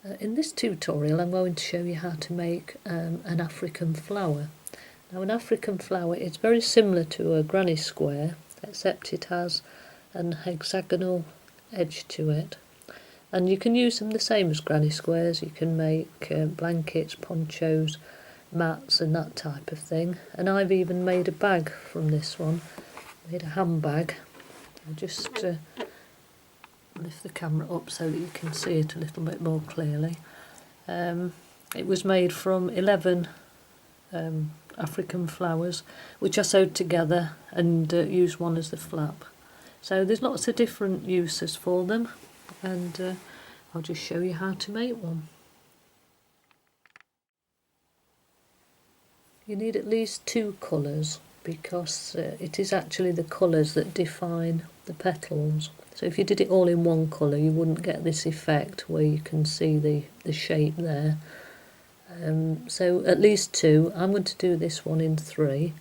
In this tutorial I'm going to show you how to make an African flower. Now an African flower is very similar to a granny square, except it has an hexagonal edge to it. And you can use them the same as granny squares. You can make blankets, ponchos, mats and that type of thing. And I've even made a bag from this one, made a handbag. I'll just lift the camera up so that you can see it a little bit more clearly. It was made from 11 African flowers, which I sewed together and used one as the flap. So there's lots of different uses for them, and I'll just show you how to make one. You need at least 2 colours, because it is actually the colours that define the petals. So if you did it all in one colour, you wouldn't get this effect where you can see the shape there. So at least 2. I'm going to do this one in 3,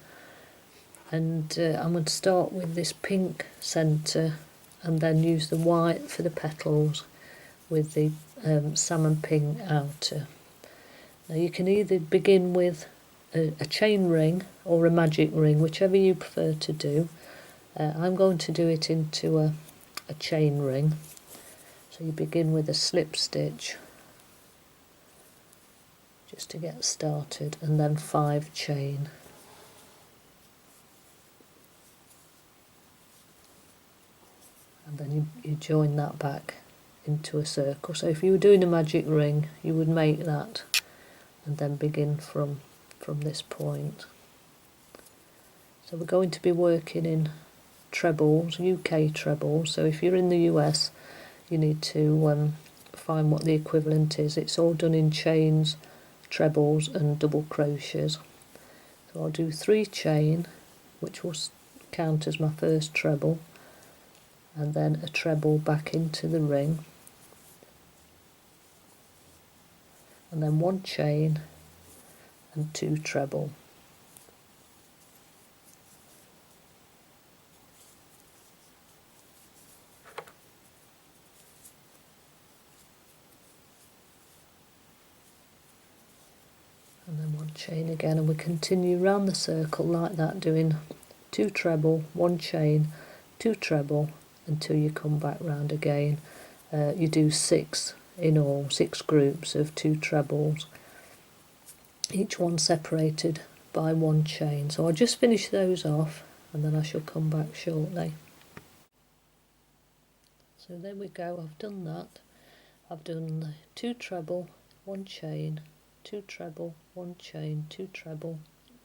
and I'm going to start with this pink centre and then use the white for the petals with the salmon pink outer. Now you can either begin with a chain ring or a magic ring, whichever you prefer to do. I'm going to do it into a chain ring. So you begin with a slip stitch just to get started, and then 5 chain. And then you join that back into a circle. So if you were doing a magic ring, you would make that and then begin from this point. So we're going to be working in trebles, UK trebles. So if you're in the US, you need to find what the equivalent is. It's all done in chains, trebles and double crochets. So I'll do 3 chain, which will count as my first treble, and then a treble back into the ring, and then 1 chain and 2 treble. And then 1 chain again, and we continue round the circle like that, doing 2 treble, 1 chain, 2 treble until you come back round again. You do 6 in all, 6 groups of 2 trebles, each one separated by 1 chain. So I'll just finish those off and then I shall come back shortly. So there we go, I've done that. I've done the 2 treble, 1 chain, 2 treble, 1 chain, 2 treble,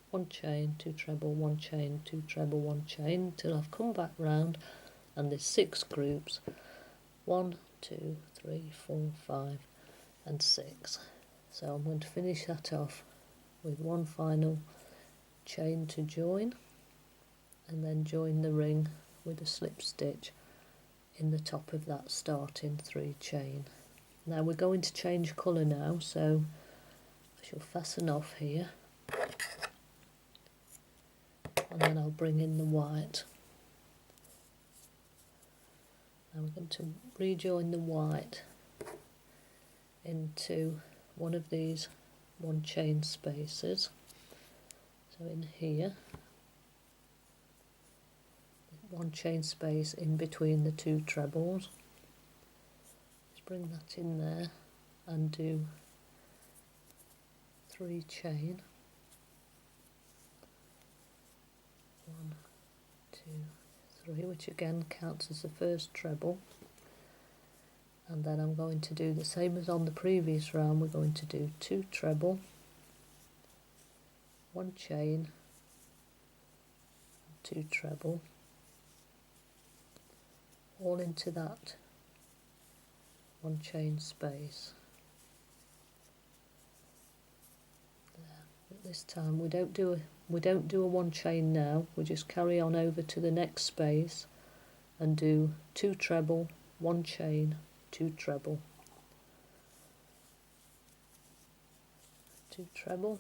1 chain, 2 treble, 1 chain, 2 treble, 1 chain, till I've come back round, and there's 6 groups, 1, 2, 3, 4, 5 and 6. So I'm going to finish that off with 1 final chain to join, and then join the ring with a slip stitch in the top of that starting 3 chain. Now we're going to change colour now, so I shall fasten off here, and then I'll bring in the white. Now we're going to rejoin the white into one of these 1 chain spaces. So in here, 1 chain space in between the 2 trebles. Just bring that in there and do 3 chain. 1, 2, 3, which again counts as the first treble. And then I'm going to do the same as on the previous round. We're going to do 2 treble, 1 chain, 2 treble, all into that 1 chain space. There. But this time we don't do a 1 chain now. We just carry on over to the next space and do 2 treble, 1 chain, 2 treble, 2 treble,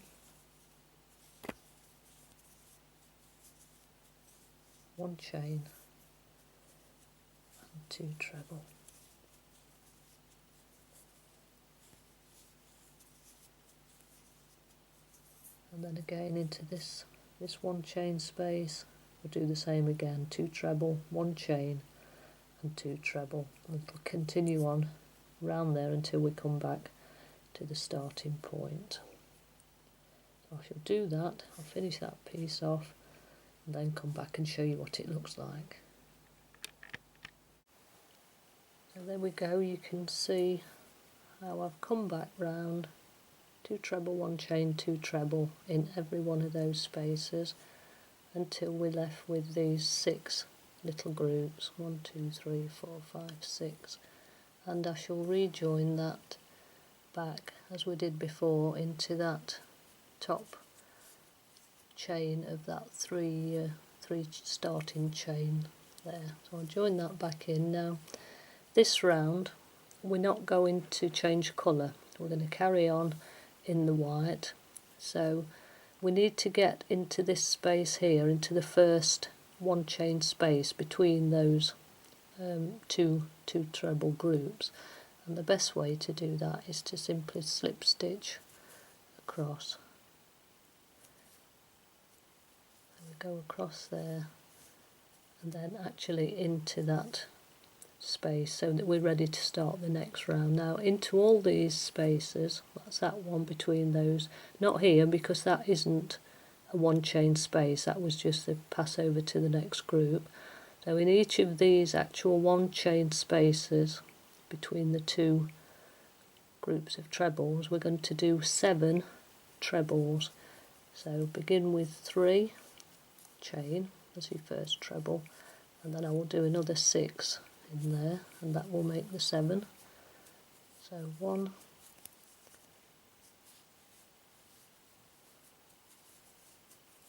1 chain and 2 treble. then again into this one chain space, we'll do the same again, 2 treble, 1 chain and 2 treble, and it'll continue on round there until we come back to the starting point. So I shall do that, I'll finish that piece off and then come back and show you what it looks like. So there we go, you can see how I've come back round, 2 treble, 1 chain, 2 treble in every one of those spaces until we're left with these 6 little groups, 1, 2, 3, 4, 5, 6, and I shall rejoin that back as we did before into that top chain of that three starting chain there. So I'll join that back in. Now this round we're not going to change colour, we're going to carry on in the white, so we need to get into this space here, into the first 1 chain space between those two treble groups, and the best way to do that is to simply slip stitch across. And we go across there and then actually into that space so that we're ready to start the next round. Now into all these spaces, that's that one between those, not here because that isn't a 1 chain space, that was just the pass over to the next group. So in each of these actual 1 chain spaces between the 2 groups of trebles, we're going to do 7 trebles. So begin with 3 chain as your first treble, and then I will do another 6 in there, and that will make the 7. So 1,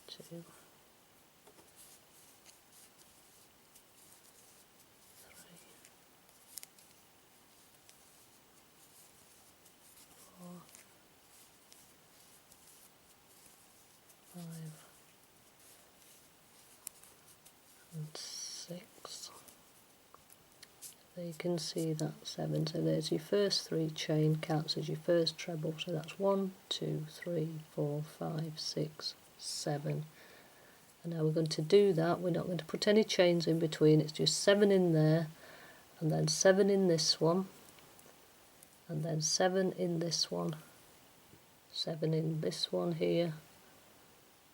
2, 3, 4, 5 and 6. There you can see that 7, so there's your first 3 chain, counts as your first treble, so that's 1, 2, 3, 4, 5, 6, 7. And now we're going to do that, we're not going to put any chains in between, it's just 7 in there, and then 7 in this one, and then 7 in this one, 7 in this one here,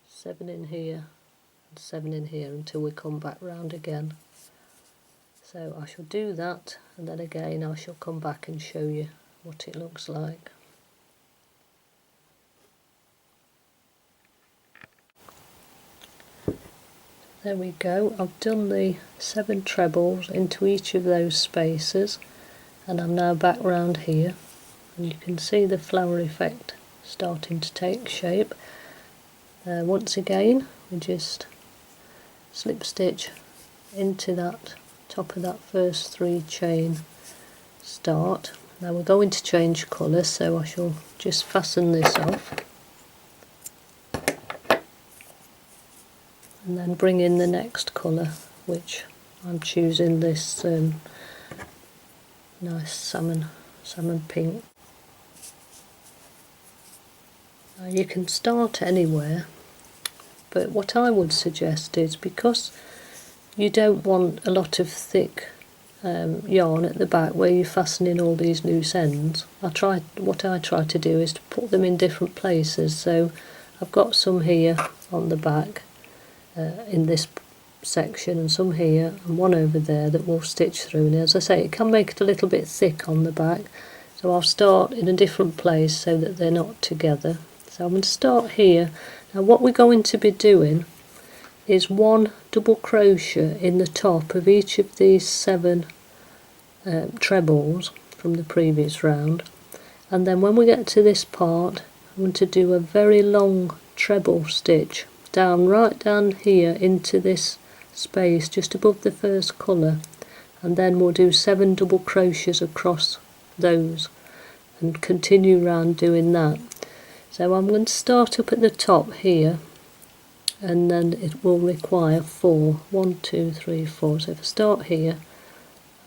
7 in here, and 7 in here until we come back round again. So I shall do that, and then again I shall come back and show you what it looks like. There we go, I've done the 7 trebles into each of those spaces, and I'm now back round here, and you can see the flower effect starting to take shape. Once again we just slip stitch into that top of that first 3 chain start. Now we're going to change colour, so I shall just fasten this off and then bring in the next colour, which I'm choosing this nice salmon pink. Now you can start anywhere, but what I would suggest is, because you don't want a lot of thick yarn at the back where you're fastening all these loose ends, what I try to do is to put them in different places. So I've got some here on the back in this section, and some here and one over there that will stitch through. And as I say, it can make it a little bit thick on the back, so I'll start in a different place so that they're not together. So I'm going to start here. Now what we're going to be doing is 1 double crochet in the top of each of these 7 trebles from the previous round, and then when we get to this part I'm going to do a very long treble stitch right down here into this space just above the first colour, and then we'll do 7 double crochets across those and continue round doing that. So I'm going to start up at the top here, and then it will require 4. 1, 2, 3, 4. So if I start here,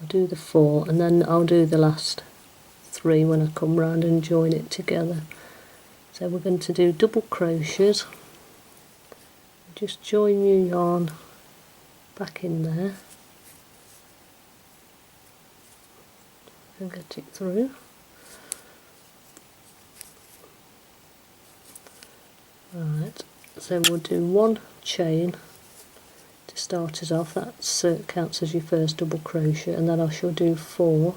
I'll do the 4, and then I'll do the last 3 when I come round and join it together. So we're going to do double crochets. Just join your yarn back in there and get it through. Right, so we'll do one chain to start us off. That counts as your first double crochet, and then I shall do 4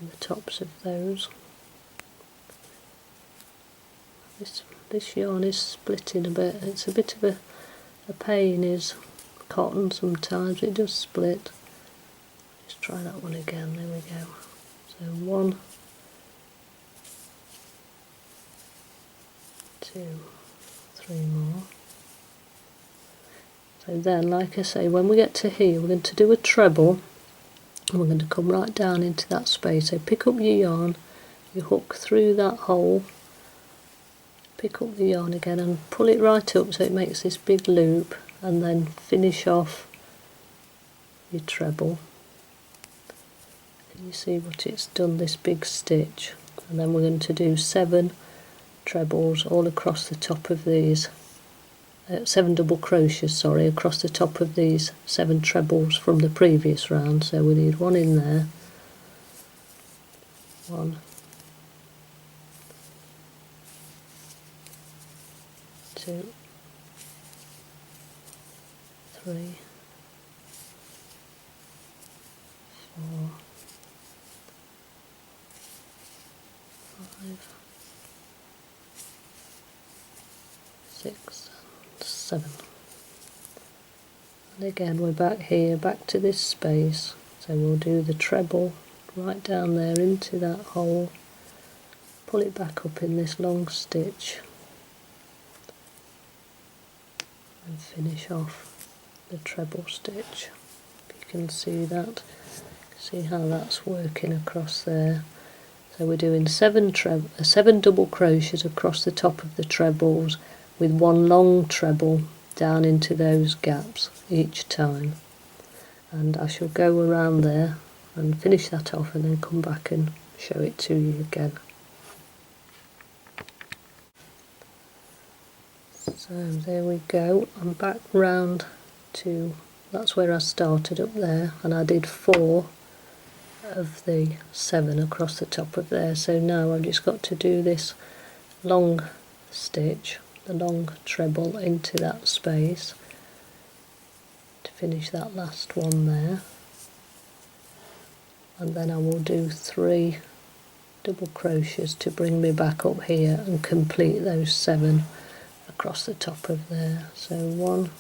in the tops of those. This yarn is splitting a bit. It's a bit of a pain, is cotton sometimes. It does split. Just try that one again. There we go. So 1, 2, 3 more. So then, like I say, when we get to here, we're going to do a treble, and we're going to come right down into that space. So pick up your yarn, you hook through that hole, pick up the yarn again and pull it right up so it makes this big loop, and then finish off your treble. Can you see what it's done, this big stitch? And then we're going to do 7 trebles all across the top of these, 7 double crochets, sorry, across the top of these 7 trebles from the previous round. So we need 1 in there, 1, 2, 3, 4, 5, 6, and 7. And again we're back here, back to this space. So we'll do the treble right down there into that hole, pull it back up in this long stitch, and finish off the treble stitch. If you can see that, see how that's working across there. So we're doing 7 double crochets across the top of the trebles, with 1 long treble down into those gaps each time. And I shall go around there and finish that off, and then come back and show it to you again. So there we go, I'm back round to, that's where I started up there, and I did 4 of the 7 across the top of there. So now I've just got to do this long stitch, the long treble into that space to finish that last one there, and then I will do 3 double crochets to bring me back up here and complete those 7 across the top of there. So 1,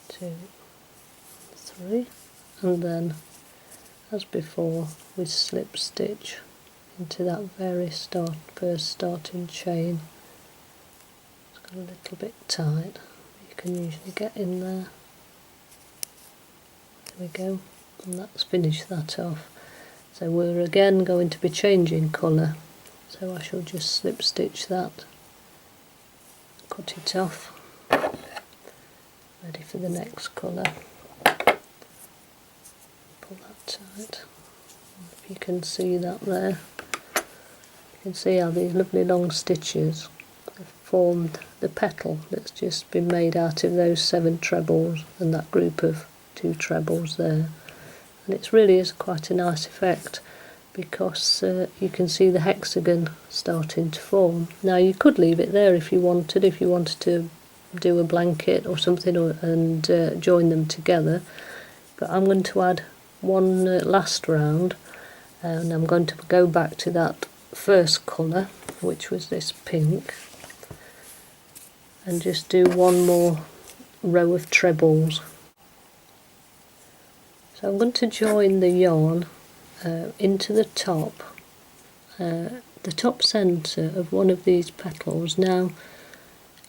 2, 3, and then as before we slip stitch into that very first starting chain. It's got a little bit tight, you can usually get in there. There we go, and that's finished that off. So we're again going to be changing colour, so I shall just slip stitch that, cut it off, ready for the next colour. Pull that tight. If you can see that there, you can see how these lovely long stitches have formed the petal that's just been made out of those 7 trebles and that group of 2 trebles there. And it really is quite a nice effect, because you can see the hexagon starting to form. Now you could leave it there if you wanted to do a blanket or something, and join them together, but I'm going to add one last round, and I'm going to go back to that first colour, which was this pink, and just do 1 more row of trebles. So I'm going to join the yarn into the top centre of one of these petals. Now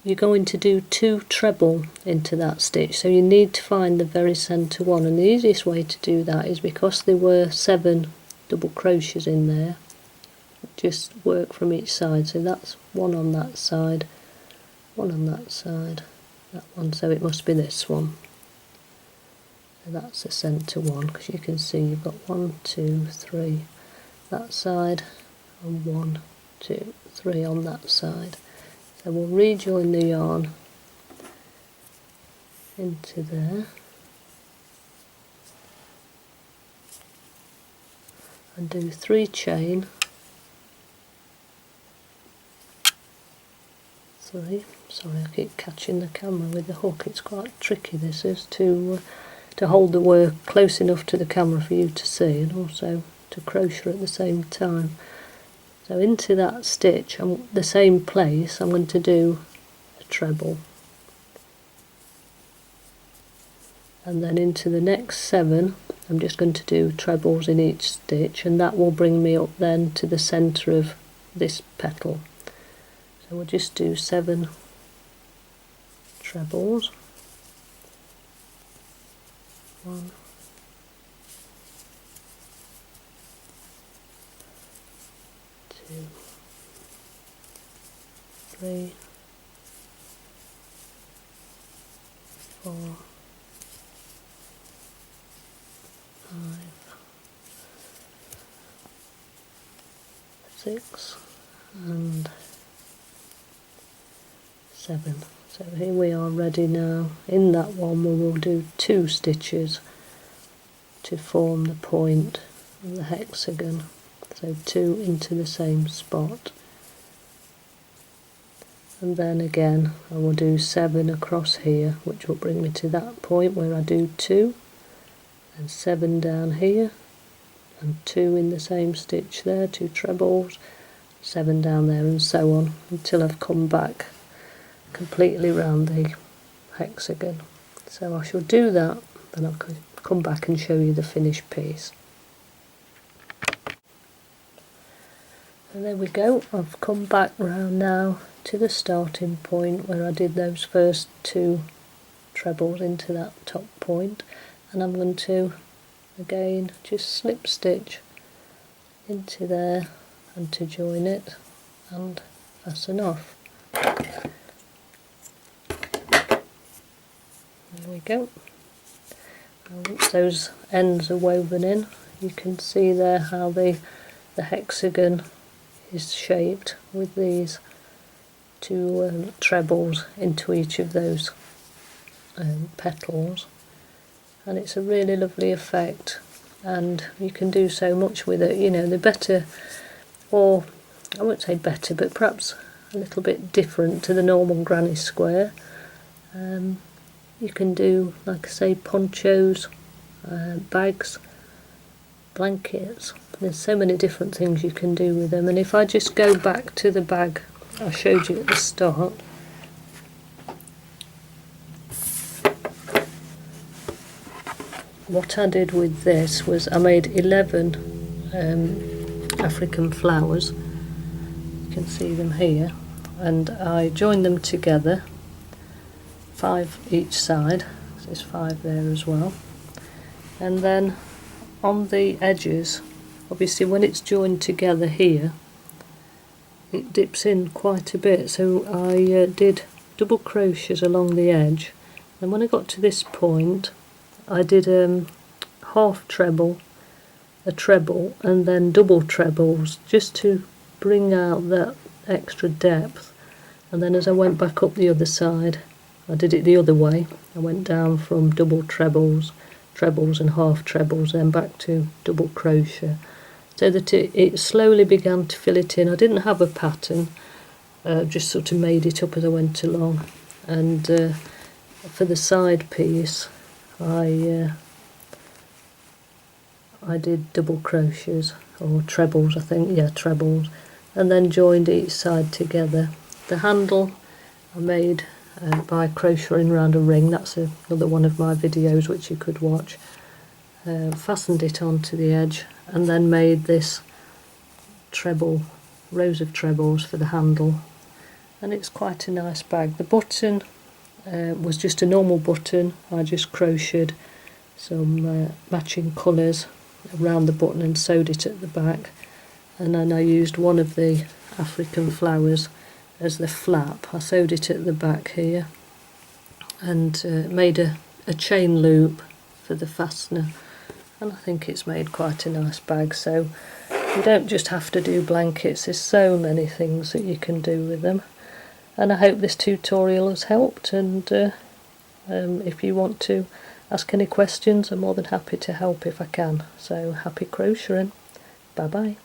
you're going to do 2 treble into that stitch, so you need to find the very centre one, and the easiest way to do that is, because there were 7 double crochets in there, just work from each side. So that's 1 on that side, 1 on that side, that one, so it must be this one. So that's the centre one, because you can see you've got 1, 2, 3, that side, and 1, 2, 3 on that side. So we'll rejoin the yarn into there and do 3 chain, 3. Sorry, I keep catching the camera with the hook. It's quite tricky, this is, to hold the work close enough to the camera for you to see, and also to crochet at the same time. So into that stitch, the same place, I'm going to do a treble, and then into the next 7 I'm just going to do trebles in each stitch, and that will bring me up then to the centre of this petal. So we'll just do 7 trebles, 1, 2, 3, 4, 5, 6 and 7. So here we are ready now. In that one we will do 2 stitches to form the point of the hexagon. So 2 into the same spot, and then again I will do 7 across here, which will bring me to that point where I do 2, and 7 down here, and 2 in the same stitch there, 2 trebles, 7 down there, and so on until I've come back completely round the hexagon. So I shall do that, then I'll come back and show you the finished piece. And there we go, I've come back round now to the starting point where I did those first 2 trebles into that top point, and I'm going to again just slip stitch into there and to join it and fasten off. There we go. Once those ends are woven in, you can see there how the hexagon is shaped with these 2 trebles into each of those petals, and it's a really lovely effect, and you can do so much with it. You know, the better, or I won't say better, but perhaps a little bit different to the normal granny square. You can do, like I say, ponchos, bags, blankets. There's so many different things you can do with them. And if I just go back to the bag I showed you at the start, what I did with this was I made 11 African flowers. You can see them here, and I joined them together, 5 each side. So there's 5 there as well, and then on the edges, obviously when it's joined together here, it dips in quite a bit, so I did double crochets along the edge, and when I got to this point I did half treble, a treble, and then double trebles just to bring out that extra depth. And then as I went back up the other side, I did it the other way. I went down from double trebles, trebles and half trebles, then back to double crochet, so that it slowly began to fill it in. I didn't have a pattern, just sort of made it up as I went along. And for the side piece I did double crochets, or trebles I think, yeah, trebles, and then joined each side together. The handle I made by crocheting around a ring. That's another one of my videos which you could watch. Fastened it onto the edge and then made this treble, rows of trebles for the handle, and it's quite a nice bag. The button was just a normal button. I just crocheted some matching colours around the button and sewed it at the back, and then I used one of the African flowers as the flap. I sewed it at the back here and made a chain loop for the fastener, and I think it's made quite a nice bag. So You don't just have to do blankets, there's so many things that you can do with them. And I hope this tutorial has helped, and if you want to ask any questions, I'm more than happy to help if I can. So happy crocheting. Bye bye.